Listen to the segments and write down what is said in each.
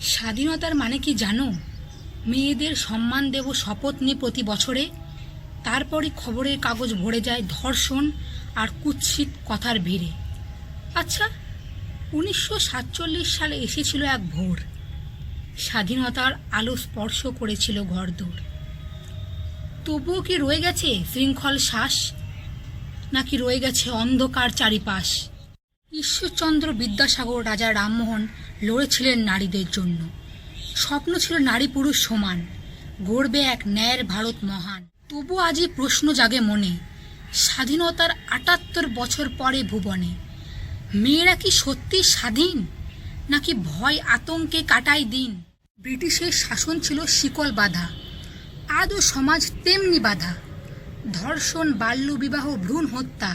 স্বাধীনতার মানে কি জানো? মেয়েদের সম্মান দেব শপথ নিয়ে প্রতি বছরে, তারপরই খবরের কাগজ ভরে যায় ধর্ষণ আর কুৎসিত কথার ভিড়ে। আচ্ছা, 1947 সালে এসেছিল এক ভোর, স্বাধীনতার আলো স্পর্শ করেছিল ঘরদোর। তবুও কি রয়ে গেছে শৃঙ্খল শ্বাস, নাকি রয়ে গেছে অন্ধকার চারিপাশ? ঈশ্বরচন্দ্র বিদ্যাসাগর, রাজা রামমোহন লড়েছিলেন নারীদের জন্য। স্বপ্ন ছিল নারী পুরুষ সমান, গড়বে এক ন্যায়ের ভারত মহান। তবু আজই প্রশ্ন জাগে মনে, স্বাধীনতার ৭৮ বছর পরে ভুবনে মেয়েরা কি সত্যি স্বাধীন, নাকি ভয় আতঙ্কে কাটায় দিন? ব্রিটিশের শাসন ছিল শিকল বাঁধা, আজও সমাজ তেমনি বাঁধা। ধর্ষণ, বাল্যবিবাহ, ভ্রূণ হত্যা,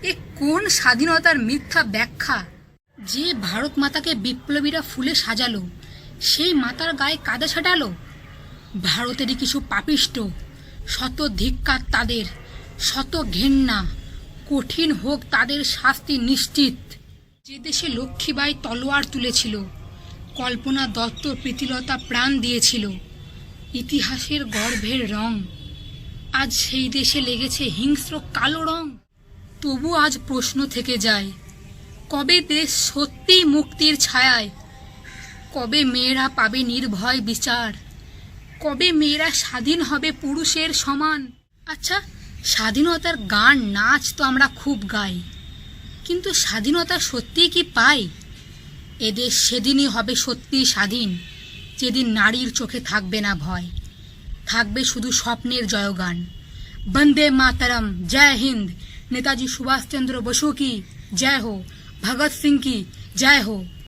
এ কোন স্বাধীনতার মিথ্যা ব্যাখ্যা? যে ভারত মাতাকে বিপ্লবীরা ফুলে সাজালো, সেই মাতার গায়ে কাদা ছাটালো। ভারতেরই কিছু পাপিষ্ট, শত ধিক্কার তাদের, শত ঘেন্না, কঠিন হোক তাদের শাস্তি নিশ্চিত। যে দেশে লক্ষ্মীবাঈ তলোয়ার তুলেছিল, কল্পনা দত্ত, প্রীতিলতা প্রাণ দিয়েছিল, ইতিহাসের গর্ভের রং, আজ সেই দেশে লেগেছে হিংস্র কালো রং। তবু আজ প্রশ্ন থেকে যায়, কবে দেশ সত্যিই মুক্তির ছায়ায়? কবে মেয়েরা পাবে নির্ভয় বিচার? কবে মেয়েরা স্বাধীন হবে পুরুষের সমান? আচ্ছা, স্বাধীনতার গান নাচ তো আমরা খুব গাই, কিন্তু স্বাধীনতা সত্যিই কি পাই? এদেশ সেদিনই হবে সত্যিই স্বাধীন, যেদিন নারীর চোখে থাকবে না ভয়, থাকবে শুধু স্বপ্নের জয়গান। বন্দে মাতরম, জয় হিন্দ, নেতাজি সুভাষচন্দ্র বসু কি জয় হো, ভগৎ সিং কি জয় হো।